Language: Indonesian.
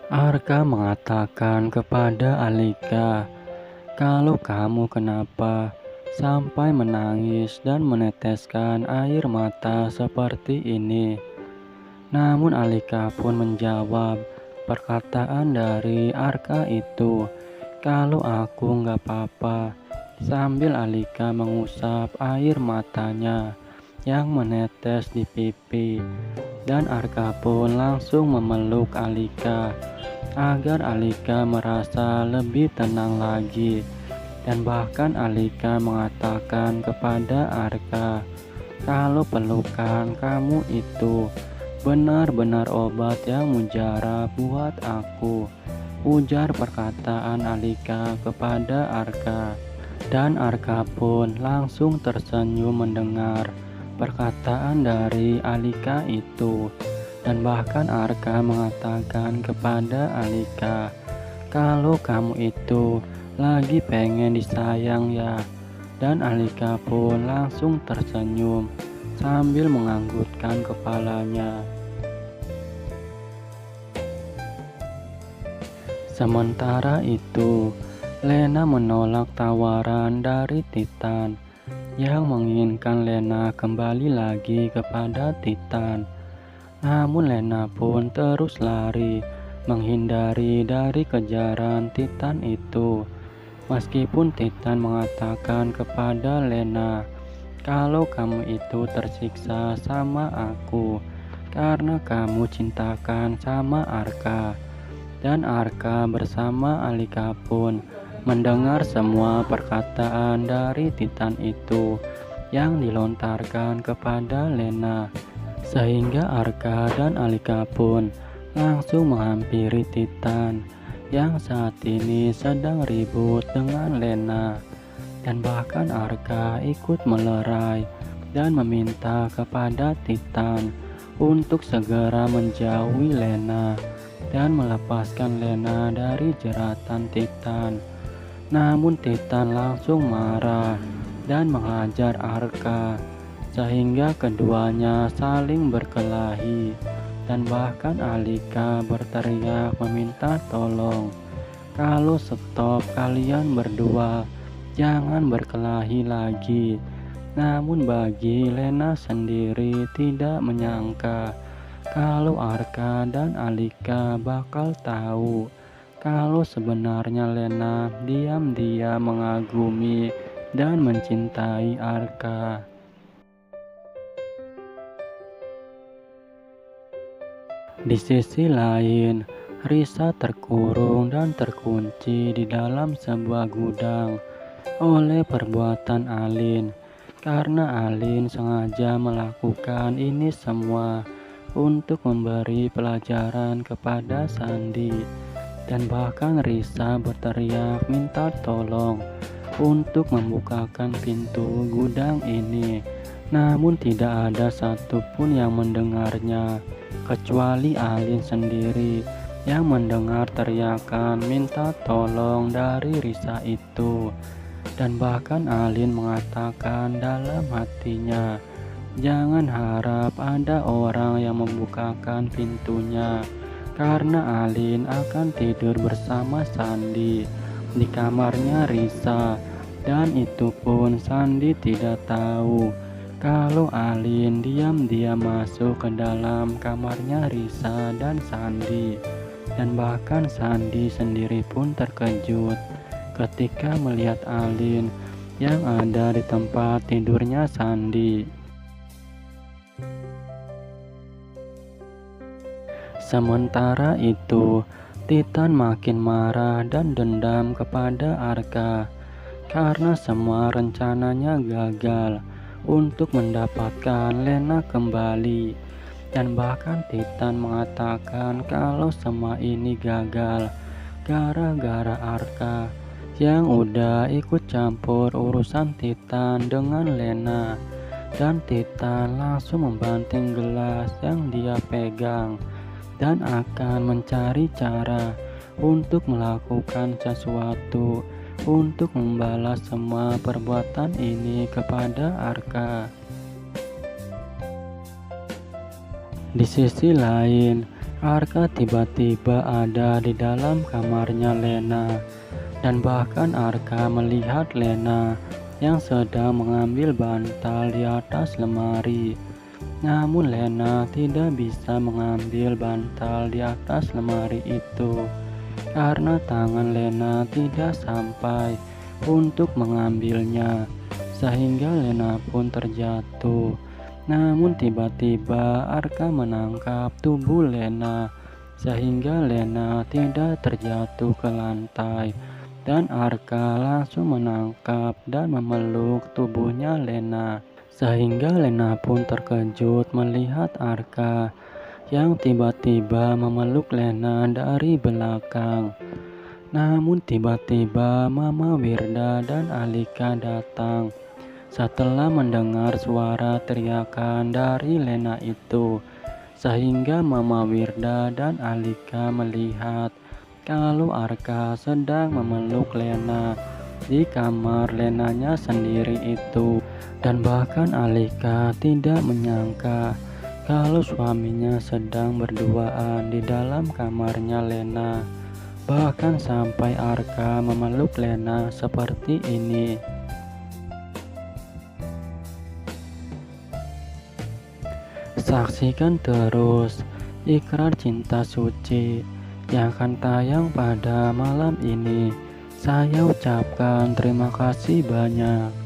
Arka mengatakan kepada Alika, "Kalau kamu kenapa sampai menangis dan meneteskan air mata seperti ini?" Namun Alika pun menjawab perkataan dari Arka itu, "Kalau aku nggak apa-apa," sambil Alika mengusap air matanya yang menetes di pipi. Dan Arka pun langsung memeluk Alika agar Alika merasa lebih tenang lagi. Dan bahkan Alika mengatakan kepada Arka, "Kalau pelukan kamu itu benar-benar obat yang mujarab buat aku," ujar perkataan Alika kepada Arka. Dan Arka pun langsung tersenyum mendengar perkataan dari Alika itu. Dan bahkan Arka mengatakan kepada Alika, "Kalau kamu itu lagi pengen disayang ya." Dan Alika pun langsung tersenyum sambil menganggukkan kepalanya. Sementara itu, Lena menolak tawaran dari Titan yang menginginkan Lena kembali lagi kepada Titan. Namun Lena pun terus lari menghindari dari kejaran Titan itu. Meskipun Titan mengatakan kepada Lena, "Kalau kamu itu tersiksa sama aku karena kamu cintakan sama Arka." Dan Arka bersama Alika pun mendengar semua perkataan dari Titan itu yang dilontarkan kepada Lena. Sehingga Arka dan Alika pun langsung menghampiri Titan yang saat ini sedang ribut dengan Lena. Dan bahkan Arka ikut melerai dan meminta kepada Titan untuk segera menjauhi Lena dan melepaskan Lena dari jeratan Titan. Namun Titan langsung marah dan menghajar Arka sehingga keduanya saling berkelahi. Dan bahkan Alika berteriak meminta tolong, "Kalau stop kalian berdua, jangan berkelahi lagi." Namun bagi Lena sendiri tidak menyangka kalau Arka dan Alika bakal tahu kalau sebenarnya Lena diam-diam mengagumi dan mencintai Arka. Di sisi lain, Risa terkurung dan terkunci di dalam sebuah gudang oleh perbuatan Alin, karena Alin sengaja melakukan ini semua untuk memberi pelajaran kepada Sandi. Dan bahkan Risa berteriak minta tolong untuk membukakan pintu gudang ini. Namun tidak ada satupun yang mendengarnya, kecuali Alin sendiri yang mendengar teriakan minta tolong dari Risa itu. Dan bahkan Alin mengatakan dalam hatinya, "Jangan harap ada orang yang membukakan pintunya, karena Alin akan tidur bersama Sandi di kamarnya Risa." Dan itu pun Sandi tidak tahu kalau Alin diam-diam masuk ke dalam kamarnya Risa dan Sandi. Dan bahkan Sandi sendiri pun terkejut ketika melihat Alin yang ada di tempat tidurnya Sandi. Sementara itu, Titan makin marah dan dendam kepada Arka karena semua rencananya gagal untuk mendapatkan Lena kembali. Dan bahkan Titan mengatakan kalau semua ini gagal gara-gara Arka yang udah ikut campur urusan Titan dengan Lena. Dan Titan langsung membanting gelas yang dia pegang dan akan mencari cara untuk melakukan sesuatu untuk membalas semua perbuatan ini kepada Arka. Di sisi lain, Arka tiba-tiba ada di dalam kamarnya Lena, dan bahkan Arka melihat Lena yang sedang mengambil bantal di atas lemari. Namun Lena tidak bisa mengambil bantal di atas lemari itu karena tangan Lena tidak sampai untuk mengambilnya, sehingga Lena pun terjatuh. Namun tiba-tiba Arka menangkap tubuh Lena, sehingga Lena tidak terjatuh ke lantai, dan Arka langsung menangkap dan memeluk tubuhnya Lena, sehingga Lena pun terkejut melihat Arka yang tiba-tiba memeluk Lena dari belakang. Namun tiba-tiba Mama Wirda dan Alika datang setelah mendengar suara teriakan dari Lena itu, sehingga Mama Wirda dan Alika melihat kalau Arka sedang memeluk Lena di kamar Lenanya sendiri itu, dan bahkan Alika tidak menyangka kalau suaminya sedang berduaan di dalam kamarnya Lena, bahkan sampai Arka memeluk Lena seperti ini. Saksikan terus Ikrar Cinta Suci yang akan tayang pada malam ini. Saya ucapkan terima kasih banyak.